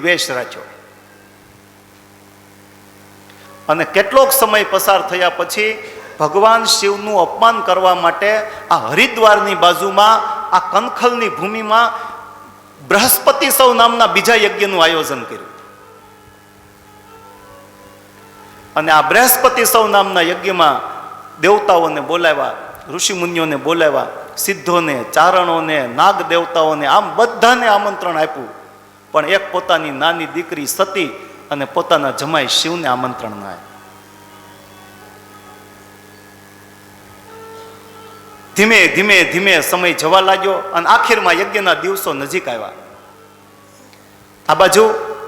દ્વેષ રાખ્યો. અને કેટલોક સમય પસાર થયા પછી ભગવાન શિવનું અપમાન કરવા માટે આ હરિદ્વારની બાજુમાં આ કનખલની ભૂમિમાં બૃહસ્પતિ સૌ નામના બીજા યજ્ઞનું આયોજન કર્યું. અને આ બૃહસ્પતિ સૌ નામના યજ્ઞમાં દેવતાઓને બોલાવ્યા, ઋષિમુનિઓને બોલાવ્યા, સિદ્ધોને, ચારણોને, નાગ દેવતાઓને, આમ બધાને આમંત્રણ આપ્યું. પણ એક પોતાની નાની દીકરી સતી અને પોતાના જમાઈ શિવને આમંત્રણ ના આપ્યું. ધીમે ધીમે ધીમે સમય જવા લાગ્યો અને આખીરમાં યજ્ઞના દિવસો નજીક આવ્યા. આ બાજુ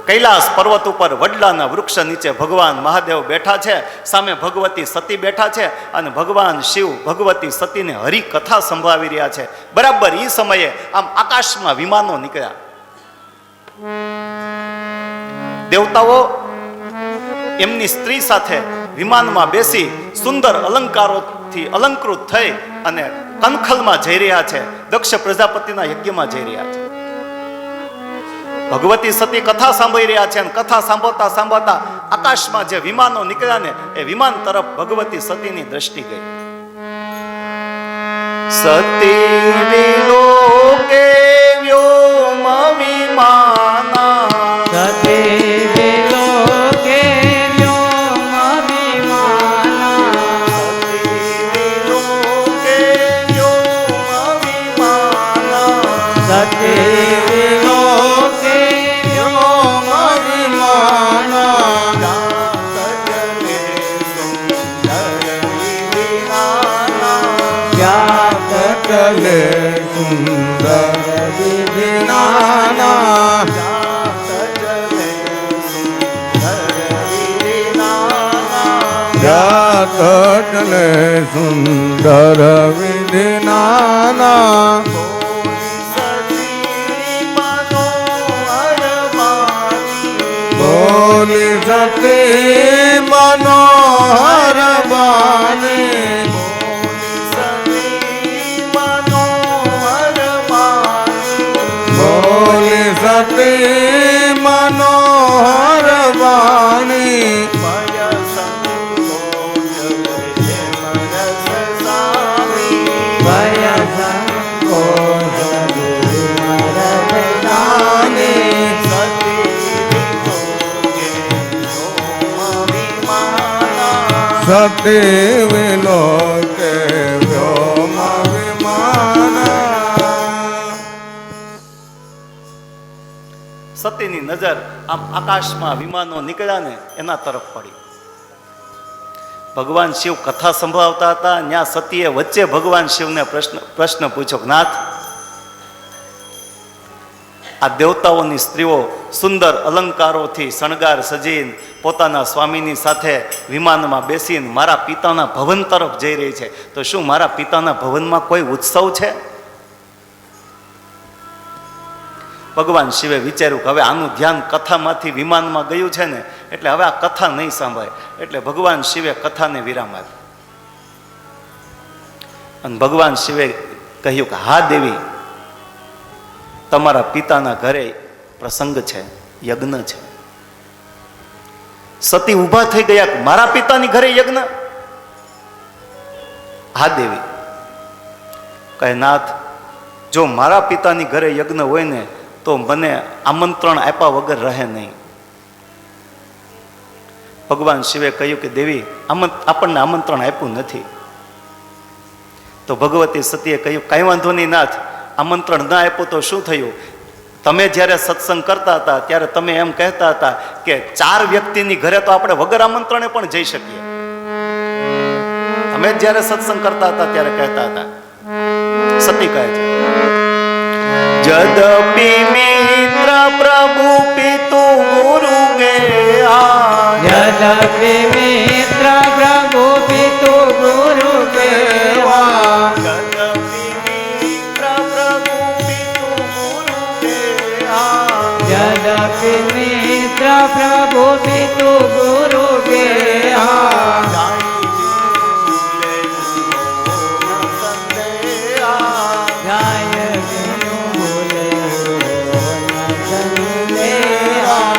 કૈલાસ પર્વત ઉપર વડલાના વૃક્ષ નીચે ભગવાન મહાદેવ બેઠા છે, સામે ભગવતી સતી બેઠા છે અને ભગવાન શિવ ભગવતી સતીને હરિકથા સંભળાવી રહ્યા છે. બરાબર એ સમયે આમ આકાશમાં વિમાનો નીકળ્યા. દેવતાઓ એમની સ્ત્રી સાથે વિમાનમાં બેસી સુંદર અલંકારોથી અલંકૃત થઈ અને કનખલમાં જઈ રહ્યા છે, દક્ષ પ્રજાપતિના યજ્ઞમાં જઈ રહ્યા છે. ભગવતી સતી કથા સાંભળી રહ્યા છે અને કથા સાંભળતા સાંભળતા આકાશમાં જે વિમાનો નીકળ્યા ને એ વિમાન તરફ ભગવતી સતીની દ્રષ્ટિ ગઈ. સતી વિલોકે વ્યોમ વિમાના, સતી વિલોકે વ્યોમ વિમાના, સતી વિલોકે વ્યોમ વિમાના, સતી વિલોકે વ્યોમ વિમાના, જાત ચલે સુંદર વિધિનાના, જાત ચલે સુંદર વિધિનાના, બોલી સતી મનોહર બાની, બોલી સતી મનોહર બાની, ભય સંકોચ સતી વિલોકે વ્યોમ વિમાના. સતીની નજર આમ આકાશમાં વિમાનો નીકળ્યા ને એના તરફ પડી. ભગવાન શિવ કથા સંભળાવતા હતા, ત્યાં સતીએ વચ્ચે ભગવાન શિવને પ્રશ્ન પૂછ્યો, નાથ, આ દેવતાઓની સ્ત્રીઓ સુંદર અલંકારોથી શણગાર સજીને પોતાના સ્વામીની સાથે વિમાનમાં બેસીને મારા પિતાના ભવન તરફ જઈ રહી છે, તો શું મારા પિતાના ભવનમાં કોઈ ઉત્સવ છે? ભગવાન શિવે વિચાર્યું કે હવે આનું ધ્યાન કથામાંથી વિમાનમાં ગયું છે ને, એટલે હવે આ કથા નહીં સાંભળે. એટલે ભગવાન શિવે કથાને વિરામ આપ્યો અને ભગવાન શિવે કહ્યું કે હા દેવી, તમારા પિતાના ઘરે પ્રસંગ છે, યજ્ઞ છે. સતી ઊભા થઈ ગયા કે મારા પિતાની ઘરે યજ્ઞ? હા દેવી. કહે નાથ, જો મારા પિતાની ઘરે યજ્ઞ હોય ને તો મને આમંત્રણ આપ્યા વગર રહે નહીં. ભગવાન શિવે કહ્યું કે દેવી, આપણને આમંત્રણ આપ્યું નથી. તો ભગવતી સતીએ કહ્યું કાંઈ વાંધો નહીં નાથ, આમંત્રણ ના આપ્યું તો શું થયું? તમે જ્યારે સત્સંગ કરતા હતા ત્યારે તમે એમ કહેતા હતા કે 4 વ્યક્તિની ઘરે તો આપણે વગર આમંત્રણે પણ જઈ શકીએ. તમે જ્યારે સત્સંગ કરતા હતા ત્યારે કહેતા હતા. સતી કહે છે, જદપી મિત્ર પ્રભુ પિતુ ગુરુ ગયા, જદપી મિત્ર પ્રભુ પિતુ ગુરુ કેવા, જદપી મિત્ર પ્રભુ પિતુ ગુરુ ગયા, જદપી મિત્ર પ્રભુ પિતુ ગુરુ કેવા, જાય વિનું ભૂલે ન સંદેહા,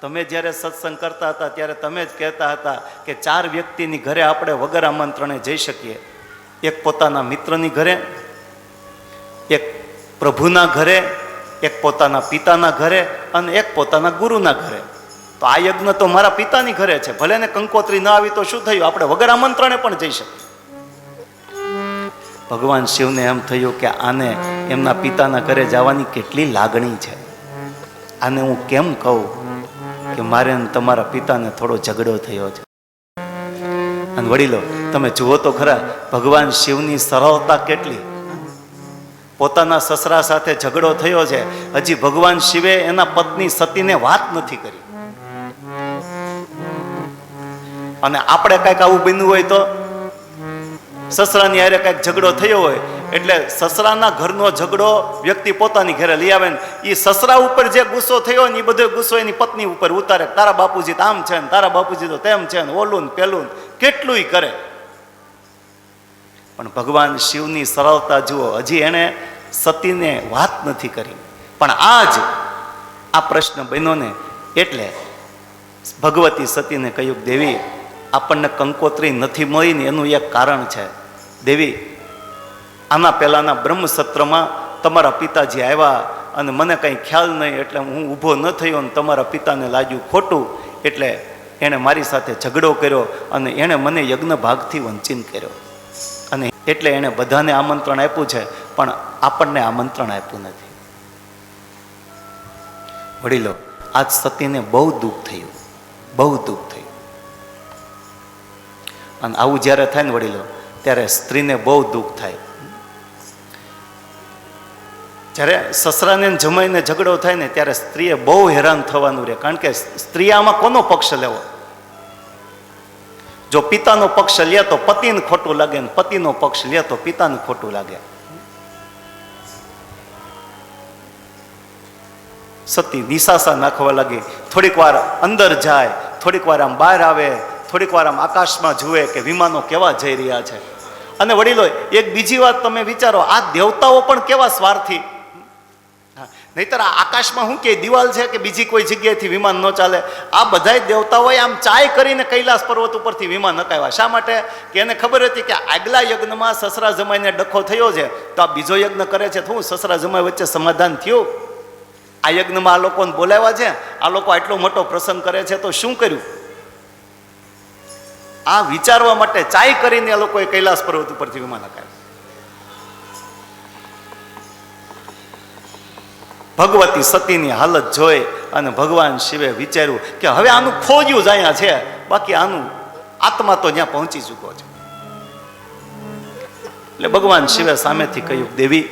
તમે જ્યારે સત્સંગ કરતા હતા ત્યારે તમે જ કહેતા હતા કે 4 વ્યક્તિની ઘરે આપણે વગર આમંત્રણે જઈ શકીએ. એક પોતાના મિત્રની ઘરે, એક પ્રભુના ઘરે, એક પોતાના પિતાના ઘરે અને એક પોતાના ગુરુના ઘરે. તો આ યજ્ઞ તો મારા પિતાની ઘરે છે, ભલે ને કંકોત્રી ન આવી તો શું થયું, આપણે વગર આમંત્રણે પણ જઈ શકીએ. ભગવાન શિવને એમ થયું કે આને એમના પિતાના ઘરે જવાની કેટલી લાગણી છે, આને હું કેમ કહું કે મારે તમારા પિતાને થોડો ઝઘડો થયો છે. અને વડીલો તમે જુઓ તો ખરા, ભગવાન શિવની સરળતા કેટલી. પોતાના સસરા સાથે ઝઘડો થયો છે, હજી ભગવાન શિવે એના પત્ની સતીને વાત નથી કરી. અને આપણે કાંઈક આવું બન્યું હોય તો, સસરાની હારે કાંઈક ઝઘડો થયો હોય એટલે સસરાના ઘરનો ઝઘડો વ્યક્તિ પોતાની ઘરે લઈ આવે ને એ સસરા ઉપર જે ગુસ્સો થયો ને એ બધો ગુસ્સો એની પત્ની ઉપર ઉતારે. તારા બાપુજી તો આમ છે ને તારા બાપુજી તો તેમ છે ને ઓલું ને પેલું કેટલું કરે. પણ ભગવાન શિવની સરળતા જુઓ, હજી એણે સતીને વાત નથી કરી. પણ આજ આ પ્રશ્ન બન્યો ને એટલે ભગવતી સતીને કહ્યું, દેવી આપણને કંકોત્રી નથી મળી ને એનું એક કારણ છે. દેવી આના પહેલાના બ્રહ્મસત્રમાં તમારા પિતાજી આવ્યા અને મને કંઈ ખ્યાલ નહીં એટલે હું ઊભો ન થયો અને તમારા પિતાને લાગ્યું ખોટું એટલે એણે મારી સાથે ઝઘડો કર્યો અને એણે મને યજ્ઞ ભાગથી વંચિત કર્યો. અને એટલે એણે બધાને આમંત્રણ આપ્યું છે પણ આપણને આમંત્રણ આપ્યું નથી. વડીલો આજ સતીને બહુ દુઃખ થયું, બહુ દુઃખ થયું. અને આવું જ્યારે થાય ને વડીલો ત્યારે સ્ત્રીને બહુ દુઃખ થાય. જ્યારે સસરાને જમાઈને ઝઘડો થાય ને ત્યારે સ્ત્રીએ બહુ હેરાન થવાનું રહે. કારણ કે સ્ત્રીએ આમાં કોનો પક્ષ લેવો? જો પિતાનો પક્ષ લે તો પતિને ખોટું લાગે ને પતિનો પક્ષ લે તો પિતાને ખોટું લાગે. સતી નિશાસા નાખવા લાગી. થોડીક વાર અંદર જાય, થોડીક વાર આમ બહાર આવે, થોડીક વાર આમ આકાશમાં જુએ કે વિમાનો કેવા જઈ રહ્યા છે. અને વડીલો એક બીજી વાત તમે વિચારો, આ દેવતાઓ પણ કેવા સ્વાર્થી. નહીતર આ આકાશમાં શું કે દિવાલ છે કે બીજી કોઈ જગ્યાએથી વિમાન ન ચાલે. આ બધાય દેવતાઓએ આમ ચાય કરીને કૈલાસ પર્વત ઉપરથી વિમાન નકાવ્યા. શા માટે? કે એને ખબર હતી કે આગલા યજ્ઞમાં સસરા જમાઈને ડખો થયો છે તો આ બીજો યજ્ઞ કરે છે તો હું સસરા જમાઈ વચ્ચે સમાધાન થયું. આ યજ્ઞમાં આ લોકોને બોલાવ્યા છે, આ લોકો આટલો મોટો પ્રસંગ કરે છે તો શું કર્યું? આ વિચારવા માટે ચાય કરીને આ લોકોએ કૈલાસ પર્વત ઉપરથી વિમાન નકાવ્યું. ભગવતી સતીની હાલત જોઈ અને ભગવાન શિવે વિચાર્યું કે હવે આનું ખોજ્યું જ અહીંયા છે, બાકી આનું આત્મા તો ત્યાં પહોંચી ચૂક્યો છે. એટલે ભગવાન શિવે સામેથી કહ્યું, દેવી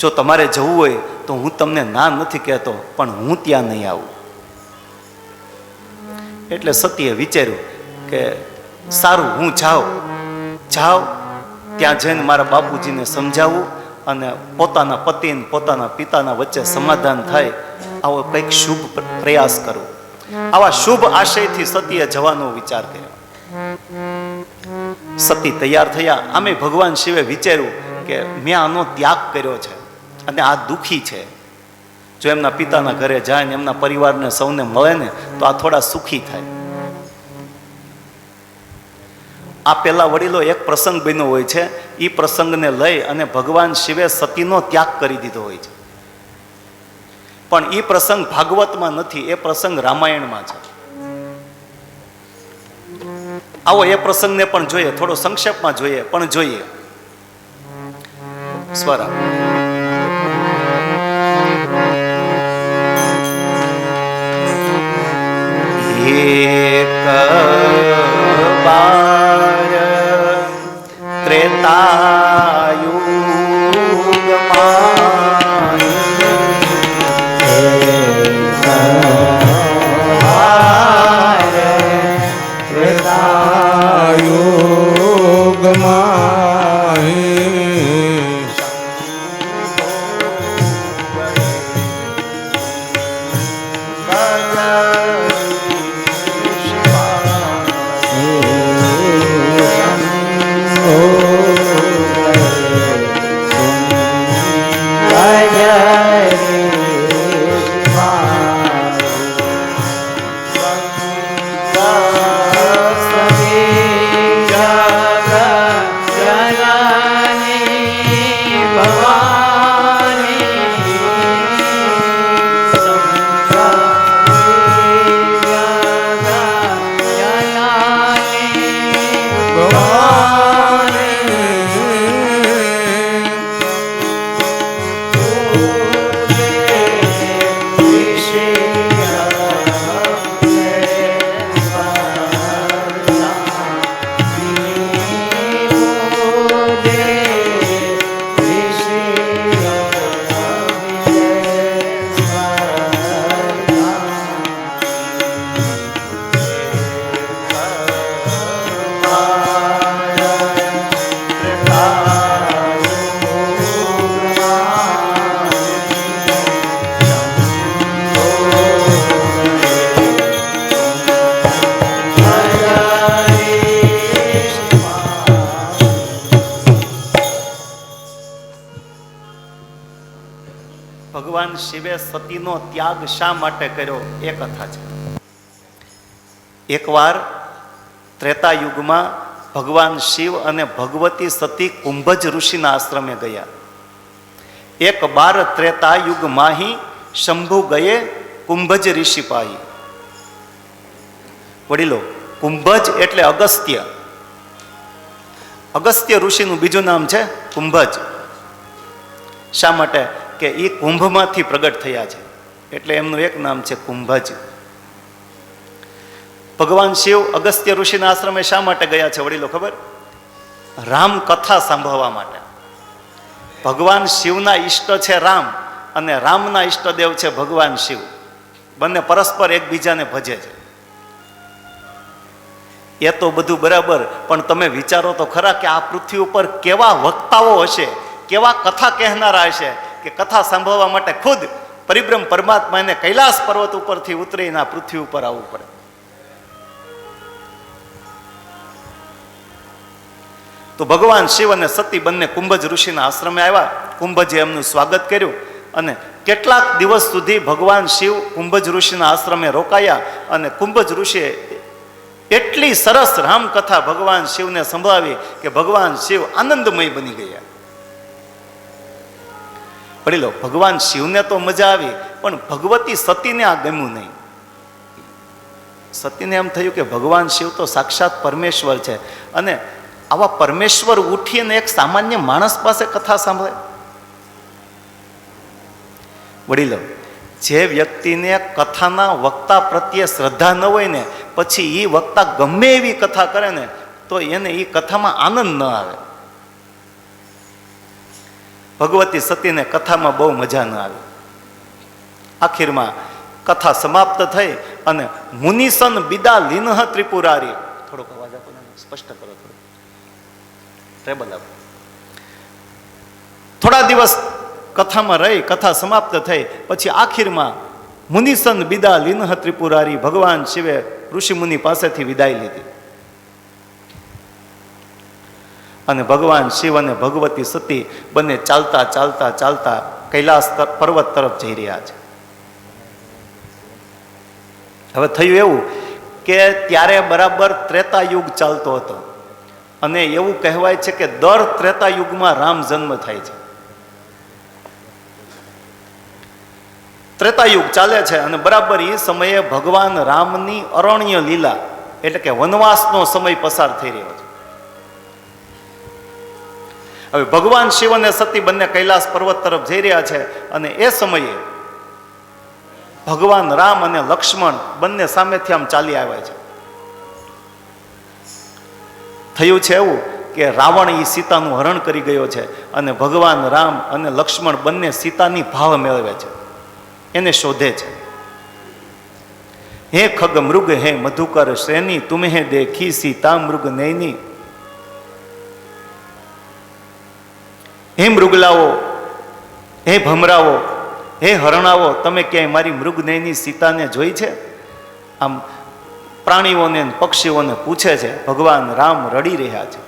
જો તમારે જવું હોય તો હું તમને ના નથી કહેતો, પણ હું ત્યાં નહીં આવું. એટલે સતીએ વિચાર્યું કે સારું હું જાઉં ત્યાં જઈને મારા બાપુજીને સમજાવું અને પોતાના પતિ અને પોતાના પિતાના વચ્ચે સમાધાન થાય આવો કંઈક શુભ પ્રયાસ કરું. આવા શુભ આશયથી સતીએ જવાનો વિચાર કર્યો. સતી તૈયાર થયા. આમે ભગવાન શિવે વિચાર્યું કે મેં આનો ત્યાગ કર્યો છે અને આ દુઃખી છે. જો એમના પિતાના ઘરે જાય ને એમના પરિવારને સૌને મળે ને તો આ થોડા સુખી થાય. આ પેલા વડીલો એક પ્રસંગ બન્યો હોય છે, એ પ્રસંગને લઈ અને ભગવાન શિવે સતીનો ત્યાગ કરી દીધો હોય છે. પણ એ પ્રસંગ ભાગવતમાં નથી, એ પ્રસંગ રામાયણમાં છે. આવો એ પ્રસંગને પણ જોઈએ, થોડો સંક્ષેપમાં જોઈએ પણ જોઈએ. સ્વરા એક બાર ત્રેતાયુગમાં શિવે સતીનો ત્યાગ શા માટે કર્યો એ કથા છે. એકવાર ત્રેતા યુગમાં ભગવાન શિવ અને ભગવતી સતી કુંભજ ઋષિના આશ્રમે ગયા. એક બાર ત્રેતા યુગ માહી શંભુ ગયે કુંભજ ઋષિ પાઈ. વડીલો, કુંભજ એટલે અગસ્ત્ય. અગસ્ત્ય ઋષિનું બીજું નામ છે કુંભજ. શા માટે? કે એ કુંભમાંથી પ્રગટ થયા છે એટલે એમનું એક નામ છે કુંભજ. ભગવાન શિવ અગસ્ત્ય ઋષિના આશ્રમે શા માટે ગયા છે વડીલો ખબર? રામ કથા સાંભળવા માટે. ભગવાન શિવના ઈષ્ટ છે રામ અને રામના ઈષ્ટદેવ છે ભગવાન શિવ. બંને પરસ્પર એકબીજાને ભજે છે. એ તો બધું બરાબર, પણ તમે વિચારો તો ખરા કે આ પૃથ્વી ઉપર કેવા વક્તાઓ હશે, કેવા કથા કહેનારા હશે કે કથા સાંભળવા માટે ખુદ પરિબ્રહ્મ પરમાત્માને કૈલાસ પર્વત ઉપરથી ઉતરીને આ પૃથ્વી ઉપર આવવું પડે. તો ભગવાન શિવ અને સતી બંને કુંભજ ઋષિના આશ્રમે આવ્યા. કુંભજે એમનું સ્વાગત કર્યું અને કેટલાક દિવસ સુધી ભગવાન શિવ કુંભજ ઋષિના આશ્રમે રોકાયા અને કુંભજ ઋષિએ એટલી સરસ રામકથા ભગવાન શિવને સંભળાવી કે ભગવાન શિવ આનંદમય બની ગયા. વડીલો, ભગવાન શિવને તો મજા આવી, પણ ભગવતી સતીને આ ગમ્યું નહીં. સતીને એમ થયું કે ભગવાન શિવ તો સાક્ષાત પરમેશ્વર છે અને આવા પરમેશ્વર ઉઠીને એક સામાન્ય માણસ પાસે કથા સાંભળે. વડીલો, જે વ્યક્તિને કથાના વક્તા પ્રત્યે શ્રદ્ધા ન હોય ને, પછી એ વક્તા ગમે એવી કથા કરે ને તો એને એ કથામાં આનંદ ન આવે. ભગવતી સતીને કથામાં બહુ મજા ન આવી. આખીરમાં કથા સમાપ્ત થઈ અને મુનિસન બિદા લીનહ ત્રિપુરારી. થોડોક અવાજ આપો ને, સ્પષ્ટ કરો, થોડું ટેબલ આપો. થોડા દિવસ કથામાં રહી, કથા સમાપ્ત થઈ પછી આખીરમાં મુનિસન બિદા લીનહ ત્રિપુરારી ભગવાન શિવે ઋષિમુનિ પાસેથી વિદાય લીધી અને ભગવાન શિવ અને ભગવતી સતી બંને ચાલતા ચાલતા ચાલતા કૈલાસ પર્વત તરફ જઈ રહ્યા છે. હવે થયું એવું કે ત્યારે બરાબર ત્રેતા યુગ ચાલતો હતો અને એવું કહેવાય છે કે દર ત્રેતા યુગમાં રામ જન્મ થાય છે. ત્રેતાયુગ ચાલે છે અને બરાબર એ સમયે ભગવાન રામની અરણ્ય લીલા એટલે કે વનવાસનો સમય પસાર થઈ રહ્યો છે. હવે ભગવાન શિવ અને સતી બંને કૈલાસ પર્વત તરફ જઈ રહ્યા છે અને એ સમયે ભગવાન રામ અને લક્ષ્મણ બંને સામેથી આમ ચાલી આવ્યા છે. થયું છે એવું કે રાવણ એ સીતાનું હરણ કરી ગયો છે અને ભગવાન રામ અને લક્ષ્મણ બંને સીતાની ભાવ મેળવે છે, એને શોધે છે. હે ખગ મૃગ હે મધુકર શ્રેણી તુમ્હે દેખી સીતા મૃગ નૈની. હે મૃગલાઓ, હે ભમરાઓ, હે હરણાઓ, તમે ક્યાંય મારી મૃગ નૈની સીતાને જોઈ છે? આમ પ્રાણીઓને પક્ષીઓને પૂછે છે. ભગવાન રામ રડી રહ્યા છે.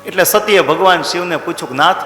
એટલે સતીએ ભગવાન શિવને પૂછ્યું, નાથ